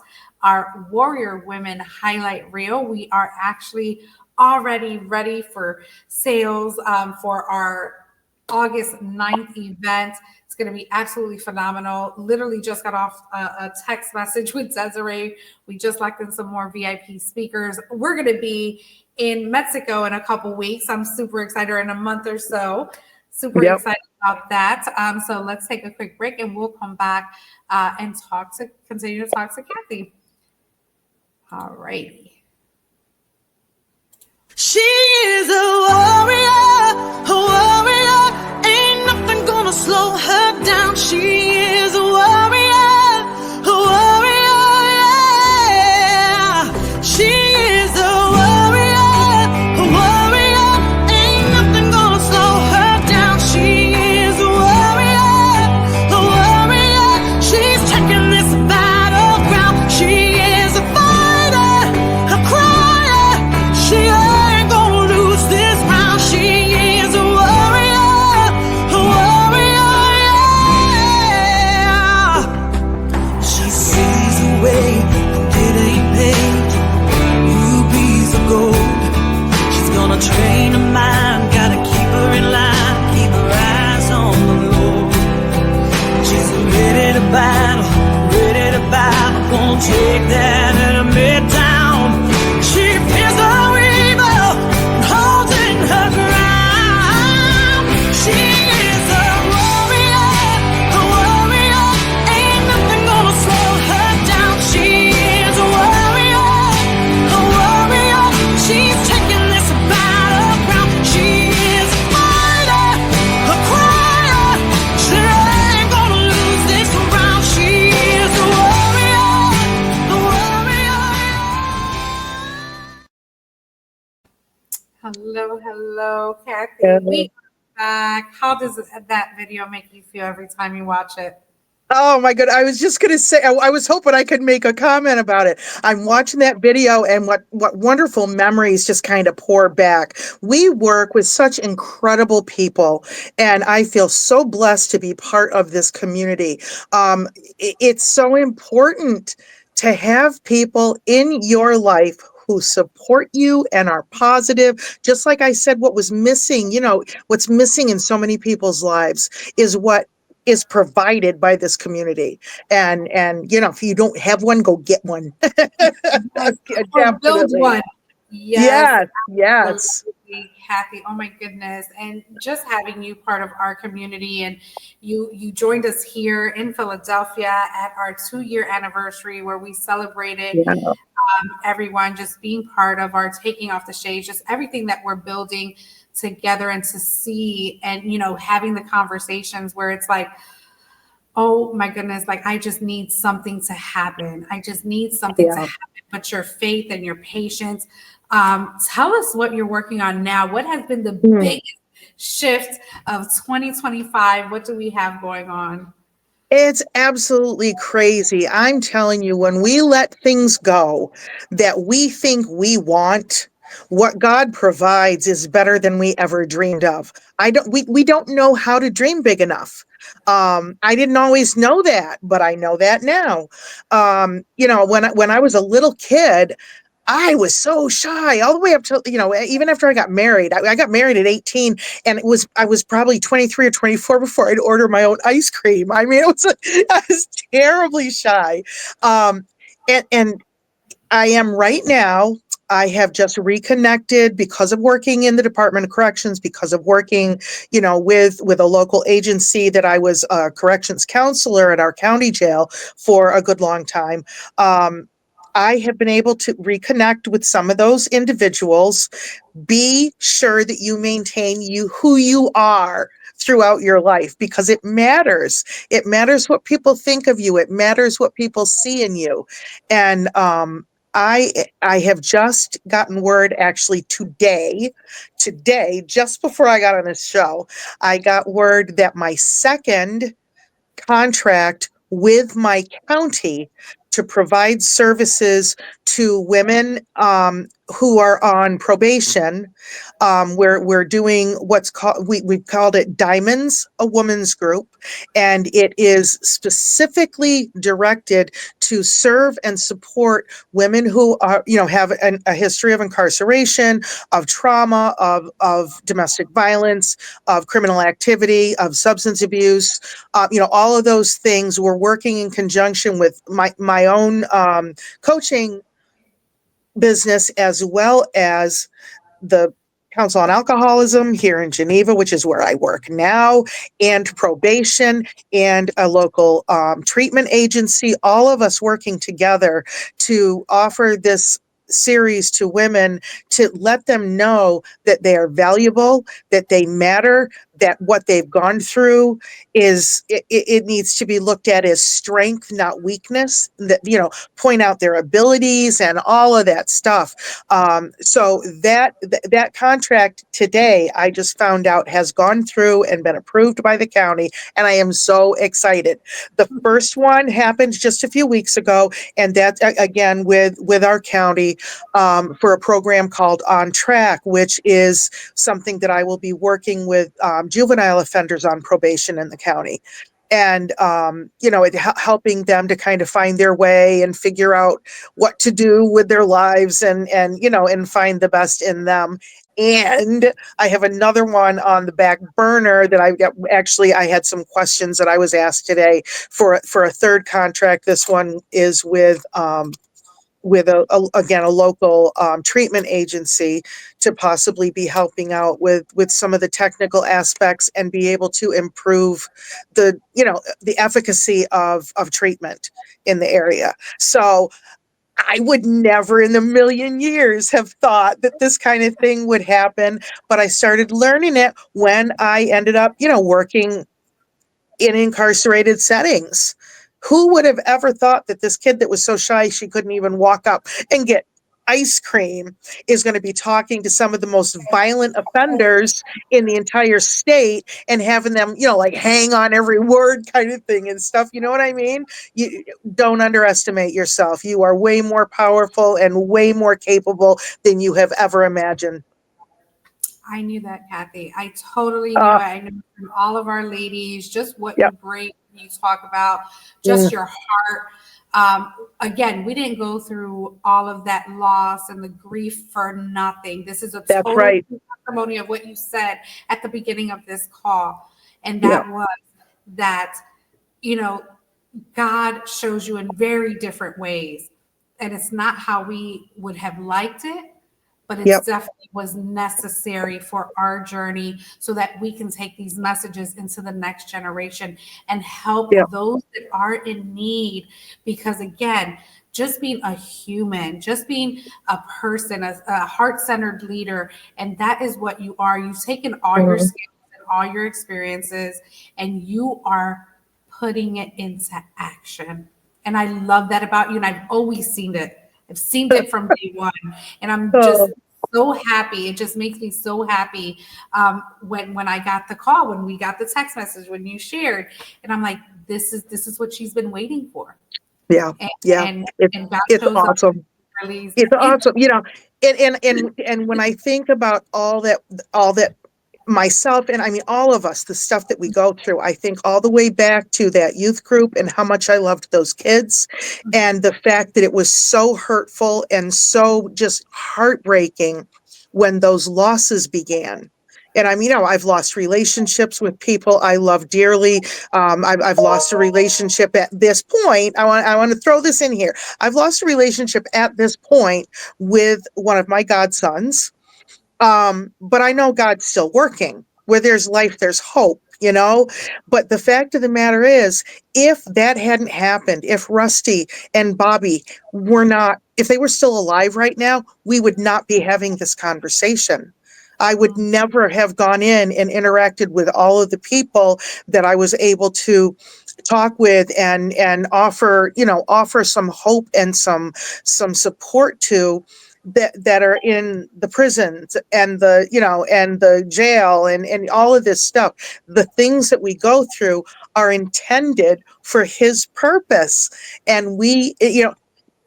Speaker 1: our Warrior Women highlight reel. We are actually already ready for sales for our August 9th event. It's going to be absolutely phenomenal. Literally just got off a text message with Desiree. We just locked in some more VIP speakers. We're going to be in Mexico in a couple weeks. I'm super excited, or in a month or so. Super
Speaker 2: Yep.
Speaker 1: excited about that. So let's take a quick break, and we'll come back and continue to talk to Cathy. All righty.
Speaker 3: She is a warrior. Ain't nothing gonna slow her down. She is a warrior, yeah. She is a warrior. Ain't nothing gonna slow her down. She is a warrior. She's taking this battleground. She is a fighter, a crier. She ain't gonna lose this round. She is a warrior, yeah. She sees a way from getting paid, rubies of gold. She's gonna train her mind, gotta keep her in line, keep her eyes on the Lord. She's ready to battle, gonna take that enemy down. She fears no evil, holding her ground. She is a warrior. Ain't nothing gonna slow her down. She is a warrior. She's taking this battleground. She is a fighter, a crier. She ain't gonna lose this round. She is a warrior.
Speaker 1: Hello, Cathy.
Speaker 2: Yeah.
Speaker 1: We are back. How does that video make you feel every time you watch it?
Speaker 2: Oh my God. I was just going to say, I was hoping I could make a comment about it. I'm watching that video, and what wonderful memories just kind of pour back. We work with such incredible people, and I feel so blessed to be part of this community. It's so important to have people in your life who support you and are positive. Just like I said, what was missing, what's missing in so many people's lives is what is provided by this community. And if you don't have one, go get one.
Speaker 1: Yes. Or build
Speaker 2: Definitely.
Speaker 1: one. Yes,
Speaker 2: Yes, yes.
Speaker 1: absolutely, Cathy. Oh my goodness. And just having you part of our community, and you joined us here in Philadelphia at our 2-year anniversary where we celebrated
Speaker 2: Yeah,
Speaker 1: everyone just being part of our taking off the shades, just everything that we're building together, and to see and having the conversations where it's like, oh my goodness, like I just need something to happen. I just need something to
Speaker 2: yeah.
Speaker 1: happen. But your faith and your patience. Tell us what you're working on now. What has been the
Speaker 2: Hmm.
Speaker 1: biggest shift of 2025? What do we have going on?
Speaker 2: It's absolutely crazy. I'm telling you, when we let things go that we think we want, What God provides is better than we ever dreamed of. We don't know how to dream big enough. I didn't always know that, but I know that now. When I was a little kid, I was so shy all the way up to, even after I got married. I got married at 18, and I was probably 23 or 24 before I'd order my own ice cream. I mean, I was terribly shy. And I am right now. I have just reconnected because of working in the Department of Corrections, because of working, with a local agency that I was a corrections counselor at our county jail for a good long time. I have been able to reconnect with some of those individuals. Be sure that you maintain who you are throughout your life, because it matters. It matters what people think of you. It matters what people see in you. And I have just gotten word, actually today, just before I got on this show, I got word that my second contract with my county to provide services to women who are on probation. We're doing what's called, we've called it Diamonds, a woman's group, and it is specifically directed to serve and support women who are, have a history of incarceration, of trauma, of domestic violence, of criminal activity, of substance abuse, all of those things. We're working in conjunction with my own coaching business, as well as the Council on Alcoholism here in Geneva, which is where I work now, and probation, and a local treatment agency, all of us working together to offer this series to women, to let them know that they are valuable, that they matter, that what they've gone through it needs to be looked at as strength, not weakness, that, point out their abilities and all of that stuff. So that contract today, I just found out, has gone through and been approved by the county, and I am so excited. The first one happened just a few weeks ago, and that's again with our county, for a program called On Track, which is something that I will be working with juvenile offenders on probation in the county. And, helping them to kind of find their way and figure out what to do with their lives, and find the best in them. And I have another one on the back burner that I had some questions that I was asked today for a third contract. This one is with a local treatment agency, to possibly be helping out with some of the technical aspects and be able to improve the efficacy of treatment in the area. So I would never in a million years have thought that this kind of thing would happen, but I started learning it when I ended up, working in incarcerated settings. Who would have ever thought that this kid that was so shy she couldn't even walk up and get ice cream is going to be talking to some of the most violent offenders in the entire state, and having them, like hang on every word kind of thing and stuff. You know what I mean? You don't underestimate yourself. You are way more powerful and way more capable than you have ever imagined.
Speaker 1: I knew that, Kathy. I totally knew it. I know from all of our ladies, just what you bring, you talk about, just your heart. Again, we didn't go through all of that loss and the grief for nothing. This is a total testimony of what you said at the beginning of this call. And that was that, God shows you in very different ways. And it's not how we would have liked it, but it definitely was necessary for our journey, so that we can take these messages into the next generation and help those that are in need. Because again, just being a human, just being a person, a heart-centered leader, and that is what you are. You've taken all your skills and all your experiences, and you are putting it into action. And I love that about you, and I've always seen it. I've seen it from day one, and I'm just so happy. It just makes me so happy when I got the call, when we got the text message, when you shared, and I'm like, this is what she's been waiting for.
Speaker 2: Yeah,
Speaker 1: And God
Speaker 2: it's
Speaker 1: shows
Speaker 2: awesome.
Speaker 1: up.
Speaker 2: It's awesome. And when I think about all that myself, and I mean all of us, the stuff that we go through, I think all the way back to that youth group and how much I loved those kids, and the fact that it was so hurtful and so just heartbreaking when those losses began. And I've lost relationships with people I love dearly. I've lost a relationship at this point. I want to throw this in here. I've lost a relationship at this point with one of my godsons. But I know God's still working. Where there's life, there's hope, you know? But the fact of the matter is, if that hadn't happened, if Rusty and Bobby if they were still alive right now, we would not be having this conversation. I would never have gone in and interacted with all of the people that I was able to talk with and offer some hope and some support to, that are in the prisons and the jail and all of this stuff. The things that we go through are intended for his purpose, and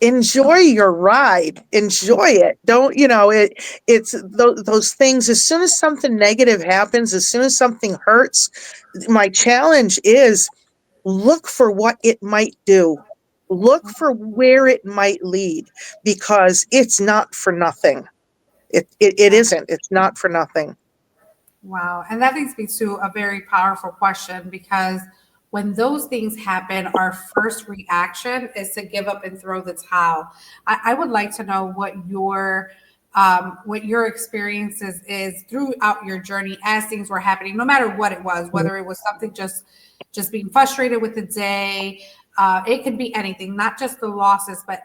Speaker 2: enjoy your ride, enjoy it. Don't, it's those things. As soon as something negative happens, as soon as something hurts, my challenge is look for what it might do. Look for where it might lead, because it's not for nothing. It isn't. It's not for nothing.
Speaker 1: Wow. And that leads me to a very powerful question, because when those things happen, our first reaction is to give up and throw the towel. I would like to know what your experiences is throughout your journey as things were happening, no matter what it was, whether it was something just being frustrated with the day. It could be anything, not just the losses, but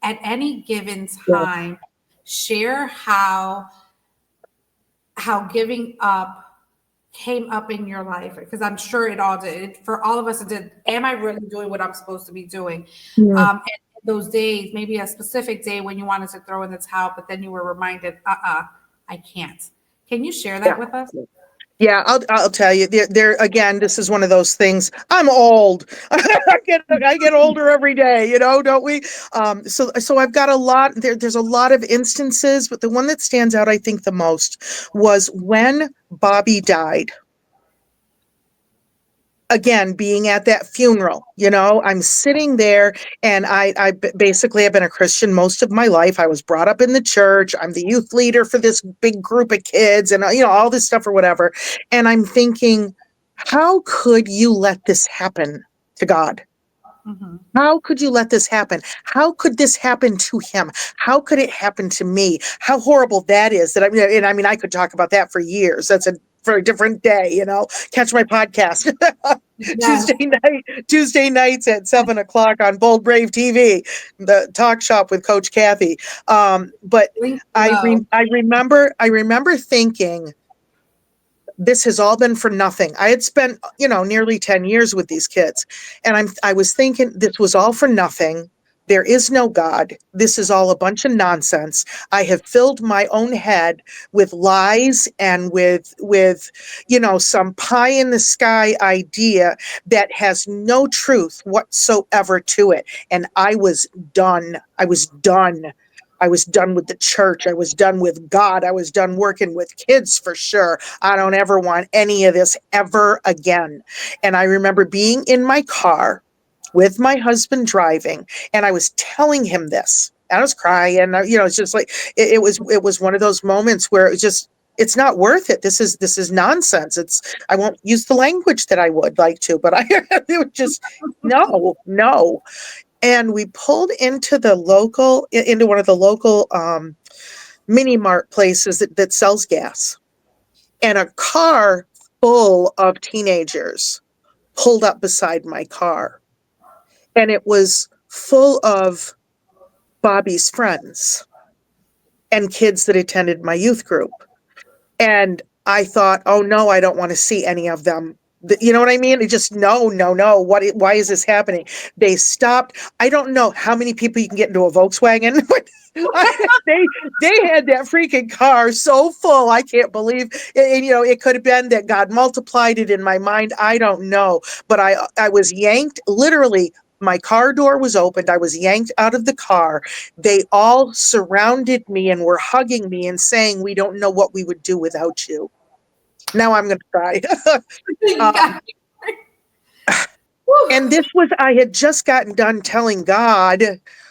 Speaker 1: at any given time, share how giving up came up in your life, because I'm sure it all did. For all of us, it did. Am I really doing what I'm supposed to be doing? And those days, maybe a specific day when you wanted to throw in the towel, but then you were reminded, I can't. Can you share that with us?
Speaker 2: Yeah, I'll tell you. There again, this is one of those things. I'm old. I get older every day, don't we? So I've got a lot. There's a lot of instances, but the one that stands out, I think, the most was when Bobby died. Again, being at that funeral, I'm sitting there, and I basically have been a Christian most of my life. I was brought up in the church. I'm the youth leader for this big group of kids, and all this stuff or whatever. And I'm thinking, how could you let this happen to God? Mm-hmm. How could you let this happen? How could this happen to him? How could it happen to me? How horrible that is. I could talk about that for years. That's for a different day, catch my podcast. Yes. Tuesday nights at 7:00 on Bold Brave TV, the talk shop with Coach Cathy. But I remember thinking, this has all been for nothing. I had spent, nearly 10 years with these kids, and I was thinking this was all for nothing. There is no God. This is all a bunch of nonsense. I have filled my own head with lies and with some pie in the sky idea that has no truth whatsoever to it. And I was done. I was done. I was done with the church. I was done with God. I was done working with kids for sure. I don't ever want any of this ever again. And I remember being in my car with my husband driving, and I was telling him this. I was crying, it's just like, it was one of those moments where it's not worth it. This is nonsense. I won't use the language that I would like to, but it would just, no. And we pulled into one of the local mini mart places that sells gas, and a car full of teenagers pulled up beside my car. And it was full of Bobby's friends and kids that attended my youth group. And I thought, oh no, I don't want to see any of them. You know what I mean? It just, no. Why is this happening? They stopped. I don't know how many people you can get into a Volkswagen. They had that freaking car so full. I can't believe it. And, it could have been that God multiplied it in my mind. I don't know. But I was yanked literally My car door was opened. I was yanked out of the car. They all surrounded me and were hugging me and saying, "We don't know what we would do without you." Now I'm going to cry.
Speaker 1: Yeah.
Speaker 2: And this was, I had just gotten done telling God,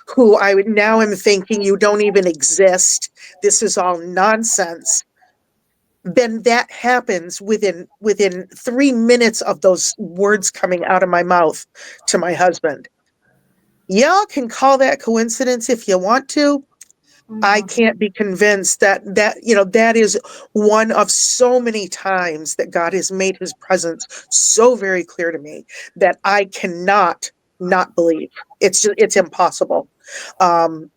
Speaker 2: who I would now am thinking, you don't even exist. This is all nonsense. Then that happens within 3 minutes of those words coming out of my mouth to my husband. Y'all can call that coincidence if you want to. I can't be convinced that is one of so many times that God has made his presence so very clear to me that I cannot not believe. It's impossible. I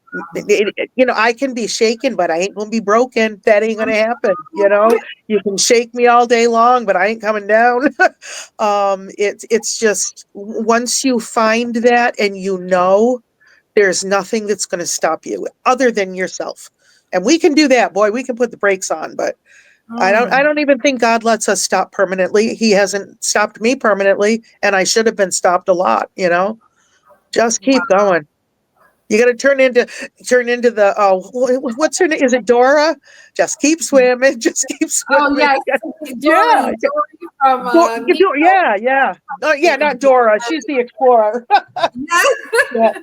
Speaker 2: can be shaken, but I ain't gonna be broken. That ain't gonna happen. You can shake me all day long, but I ain't coming down. It's just once you find that and there's nothing that's going to stop you other than yourself. And we can do that, boy. We can put the brakes on, but I don't even think God lets us stop permanently. He hasn't stopped me permanently, and I should have been stopped a lot, Just keep going. You got to turn into the what's her name? Is it Dora? Just keep swimming. Just keep
Speaker 1: Oh,
Speaker 2: swimming.
Speaker 1: yes.
Speaker 2: Yeah.
Speaker 1: Dory from
Speaker 2: Yeah. Oh, yeah, not Dora. She's the explorer. Yeah.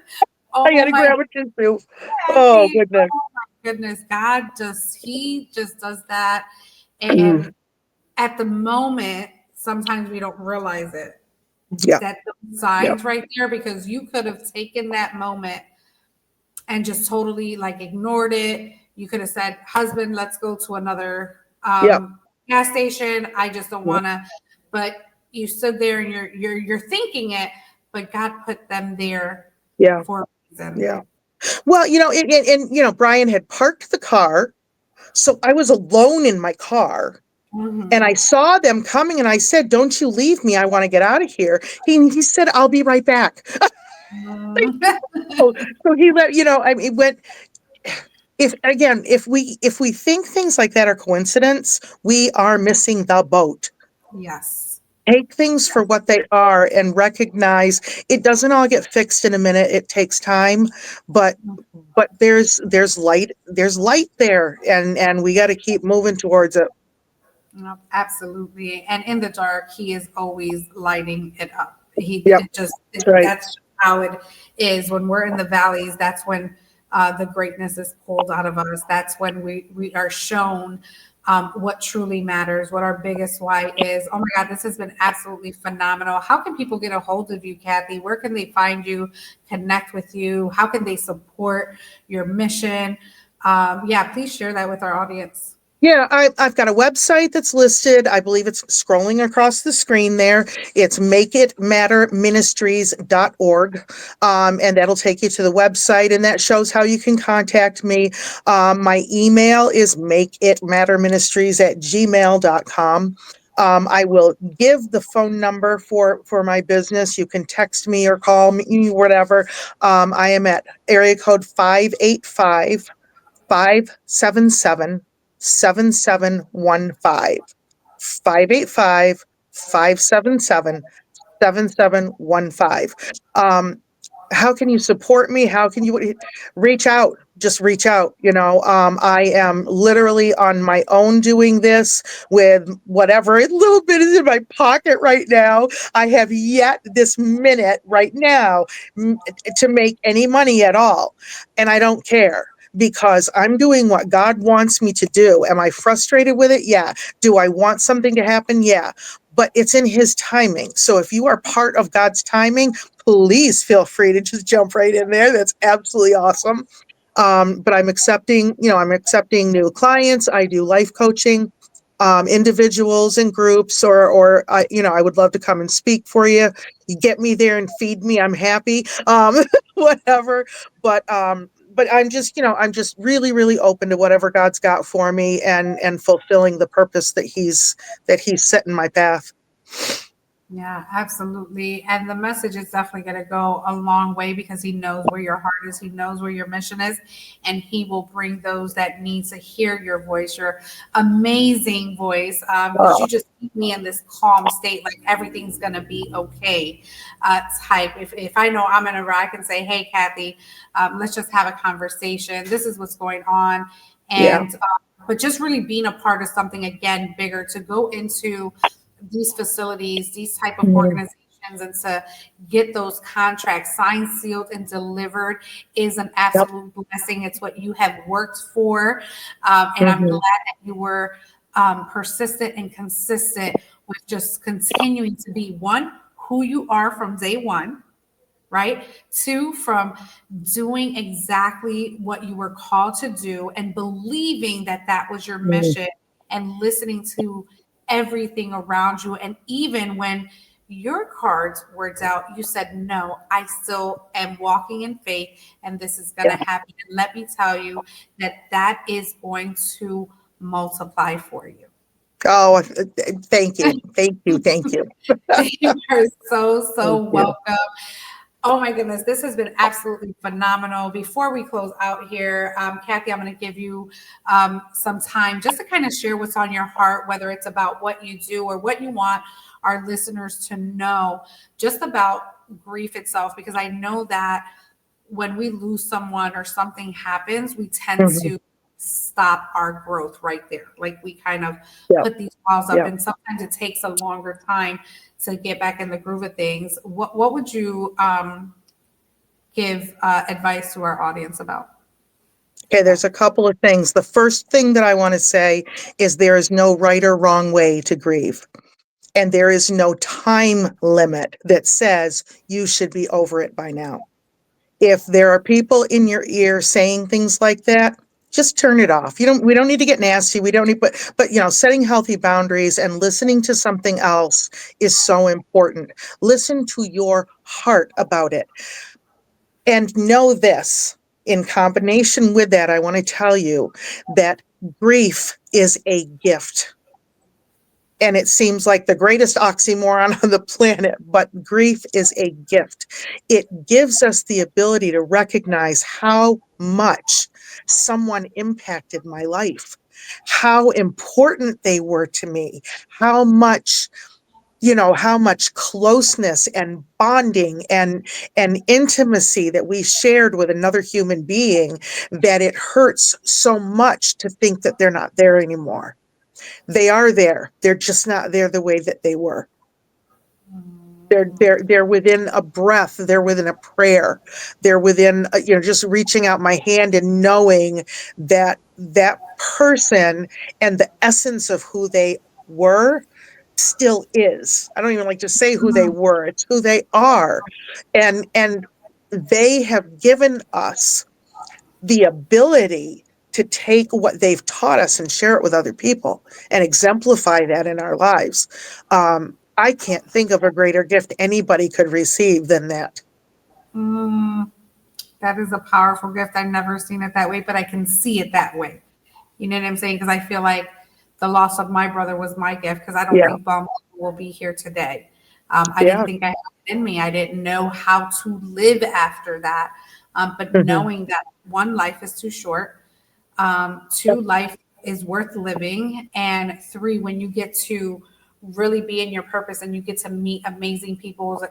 Speaker 2: I
Speaker 1: Oh
Speaker 2: gotta
Speaker 1: my
Speaker 2: grab a tissue. Oh goodness.
Speaker 1: goodness. He just does that.
Speaker 2: Mm.
Speaker 1: And at the moment, sometimes we don't realize it.
Speaker 2: Yeah.
Speaker 1: That those signs right there, because you could have taken that moment and just totally like ignored it. You could have said, husband, let's go to another gas station. I just don't want to. But you stood there and you're thinking it, but God put them there for a reason.
Speaker 2: Yeah. Well, and Brian had parked the car. So I was alone in my car. And I saw them coming and I said, "Don't you leave me. I want to get out of here." He said, "I'll be right back." So he let, it went. If we think things like that are coincidence, we are missing the boat.
Speaker 1: Yes.
Speaker 2: Take things for what they are and recognize it doesn't all get fixed in a minute. It takes time, but there's light there, and we got to keep moving towards it.
Speaker 1: No, absolutely. And in the dark, he is always lighting it up.
Speaker 2: That's right.
Speaker 1: That's how it is. When we're in the valleys, that's when the greatness is pulled out of us. That's when we are shown what truly matters, what our biggest why is. Oh my God, this has been absolutely phenomenal. How can people get a hold of you, Cathy? Where can they find you, connect with you? How can they support your mission? Please share that with our audience.
Speaker 2: Yeah, I've got a website that's listed. I believe it's scrolling across the screen there. It's makeitmatterministries.org. And that'll take you to the website, and that shows how you can contact me. My email is makeitmatterministries@gmail.com. I will give the phone number for my business. You can text me or call me, whatever. I am at area code 585-577-7715. 585-577-7715. How can you support me? How can you reach out? Just reach out. I am literally on my own doing this with whatever little bit is in my pocket right now. I have yet this minute right now to make any money at all. And I don't care, because I'm doing what God wants me to do. Am I frustrated with it? Yeah. Do I want something to happen? Yeah. But it's in his timing. So if you are part of God's timing, please feel free to just jump right in there. That's absolutely awesome. But I'm accepting new clients. I do life coaching, individuals and groups, or I would love to come and speak for you. You get me there and feed me, I'm happy. Whatever. But I'm just really, really open to whatever God's got for me, and fulfilling the purpose that he's set in my path.
Speaker 1: Yeah, absolutely. And the message is definitely going to go a long way because he knows where your heart is. He knows where your mission is. And he will bring those that need to hear your voice, your amazing voice, because you just keep me in this calm state, like everything's going to be okay type. If I know I'm in a rut, I can say, hey, Cathy, let's just have a conversation. This is what's going on.
Speaker 2: Yeah.
Speaker 1: And, but just really being a part of something, again, bigger, to go into these facilities, these type of
Speaker 2: Mhm.
Speaker 1: organizations, and to get those contracts signed, sealed, and delivered is an
Speaker 2: Yep.
Speaker 1: absolute blessing. It's what you have worked for. And I'm
Speaker 2: Mhm.
Speaker 1: glad that you were persistent and consistent with just continuing to be, one, who you are from day one, right? Two, from doing exactly what you were called to do and believing that that was your
Speaker 2: Mhm.
Speaker 1: mission and listening to everything around you. And even when your cards were dealt, you said, no, I still am walking in faith and this is going to
Speaker 2: Yeah.
Speaker 1: happen. And let me tell you that that is going to multiply for you.
Speaker 2: Oh, thank you. Thank you. Thank you.
Speaker 1: You are so,
Speaker 2: Thank
Speaker 1: so
Speaker 2: you.
Speaker 1: welcome. Oh my goodness, this has been absolutely phenomenal. Before we close out here, Cathy, I'm going to give you some time just to kind of share what's on your heart, whether it's about what you do or what you want our listeners to know just about grief itself, because I know that when we lose someone or something happens, we tend
Speaker 2: Mhm.
Speaker 1: to stop our growth right there. Like we kind of
Speaker 2: Yep.
Speaker 1: put these walls up,
Speaker 2: Yep.
Speaker 1: and sometimes it takes a longer time to get back in the groove of things. What would you give advice to our audience about?
Speaker 2: Okay, there's a couple of things. The first thing that I want to say is there is no right or wrong way to grieve. And there is no time limit that says you should be over it by now. If there are people in your ear saying things like that, just turn it off. We don't need to get nasty. We don't need, but setting healthy boundaries and listening to something else is so important. Listen to your heart about it. And know this, in combination with that, I want to tell you that grief is a gift. And it seems like the greatest oxymoron on the planet, but grief is a gift. It gives us the ability to recognize how much someone impacted my life, how important they were to me, how much how much closeness and bonding and intimacy that we shared with another human being, that it hurts so much to think that they're not there anymore. They are there. They're just not there the way that they were. They're within a breath. They're within a prayer. They're within just reaching out my hand and knowing that that person and the essence of who they were still is. I don't even like to say who they were. It's who they are. And they have given us the ability to take what they've taught us and share it with other people and exemplify that in our lives. I can't think of a greater gift anybody could receive than that.
Speaker 1: Mm, that is a powerful gift. I've never seen it that way, but I can see it that way. You know what I'm saying? Because I feel like the loss of my brother was my gift, because I don't
Speaker 2: Yeah,
Speaker 1: think Bum will be here today. I didn't
Speaker 2: yeah,
Speaker 1: think I had it in me. I didn't know how to live after that. But
Speaker 2: hmm,
Speaker 1: knowing that, one, life is too short.
Speaker 2: yep,
Speaker 1: Two, life is worth living. And three, when you get to really be in your purpose and you get to meet amazing people,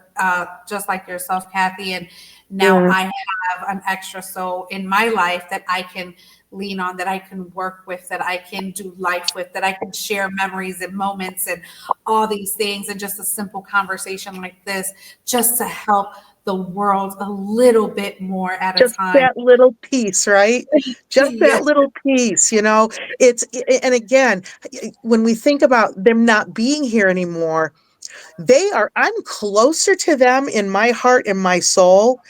Speaker 1: just like yourself, Cathy. And now
Speaker 2: mm,
Speaker 1: I have an extra soul in my life that I can lean on, that I can work with, that I can do life with, that I can share memories and moments and all these things. And just a simple conversation like this, just to help the world a little bit more at a
Speaker 2: just
Speaker 1: time.
Speaker 2: that little piece, right? Just
Speaker 1: Yeah.
Speaker 2: that little piece, and again, when we think about them not being here anymore, I'm closer to them in my heart and my soul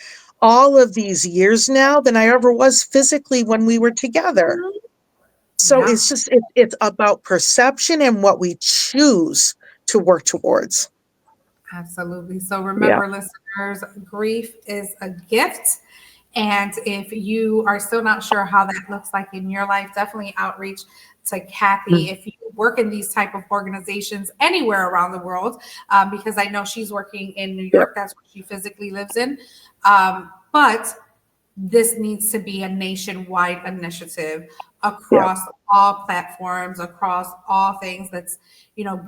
Speaker 2: all of these years now than I ever was physically when we were together. So
Speaker 1: Yeah.
Speaker 2: it's just, it's about perception and what we choose to work towards.
Speaker 1: Absolutely. So
Speaker 2: Yeah.
Speaker 1: remember, listeners, grief is a gift. And if you are still not sure how that looks like in your life, definitely outreach to Cathy. If you work in these type of organizations anywhere around the world, because I know she's working in New York, that's where she physically lives in. But this needs to be a nationwide initiative across all platforms, across all things. Let's,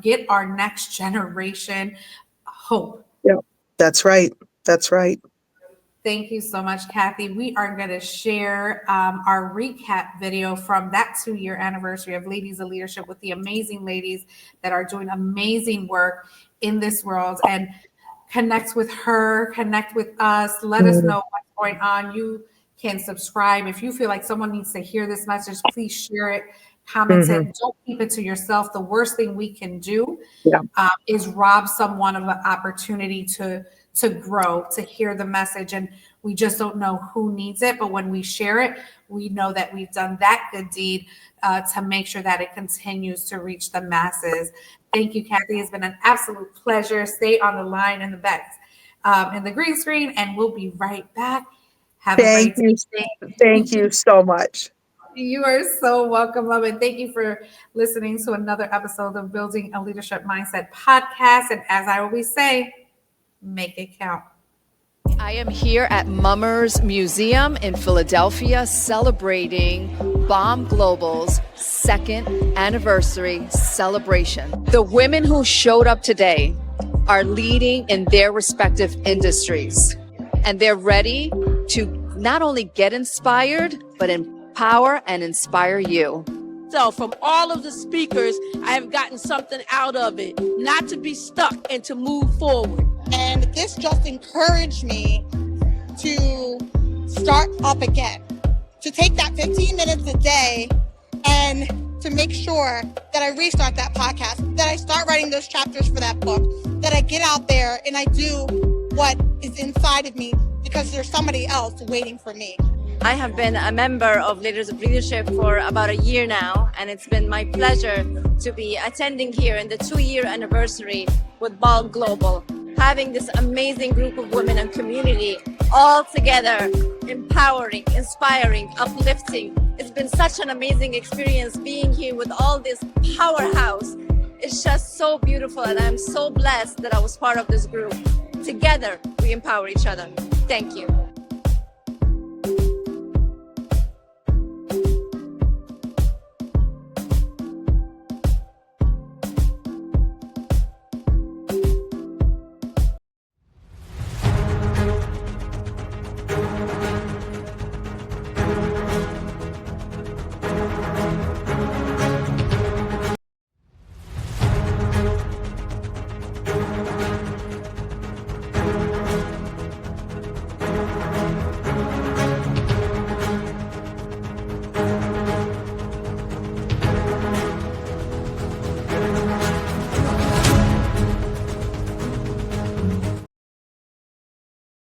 Speaker 1: get our next generation hope.
Speaker 2: Yeah, that's right. That's right.
Speaker 1: Thank you so much, Cathy. We are going to share our recap video from that 2-year anniversary of Ladies of Leadership with the amazing ladies that are doing amazing work in this world. And connect with her, connect with us, let us know what's going on. You can subscribe. If you feel like someone needs to hear this message, please share it, comment it. Don't keep it to yourself. The worst thing we can do is rob someone of an opportunity to grow, to hear the message. And we just don't know who needs it. But when we share it, we know that we've done that good deed to make sure that it continues to reach the masses. Thank you, Cathy. It's been an absolute pleasure. Stay on the line in the back, in the green screen, and we'll be right back. Have a great day.
Speaker 2: Thank you so much.
Speaker 1: You are so welcome, love, and thank you for listening to another episode of Building a Leadership Mindset podcast. And as I always say, make it count.
Speaker 4: I am here at Mummers Museum in Philadelphia celebrating Bomb Global's 2nd anniversary celebration. The women who showed up today are leading in their respective industries, and they're ready to not only get inspired, but empower and inspire you.
Speaker 5: So from all of the speakers, I have gotten something out of it, not to be stuck and to move forward.
Speaker 6: And this just encouraged me to start up again, to take that 15 minutes a day and to make sure that I restart that podcast, that I start writing those chapters for that book, that I get out there and I do what is inside of me because there's somebody else waiting for me.
Speaker 7: I have been a member of Leaders of Leadership for about a year now, and it's been my pleasure to be attending here in the 2-year anniversary with Ball Global, having this amazing group of women and community all together, empowering, inspiring, uplifting. It's been such an amazing experience being here with all this powerhouse. It's just so beautiful, and I'm so blessed that I was part of this group. Together, we empower each other. Thank you.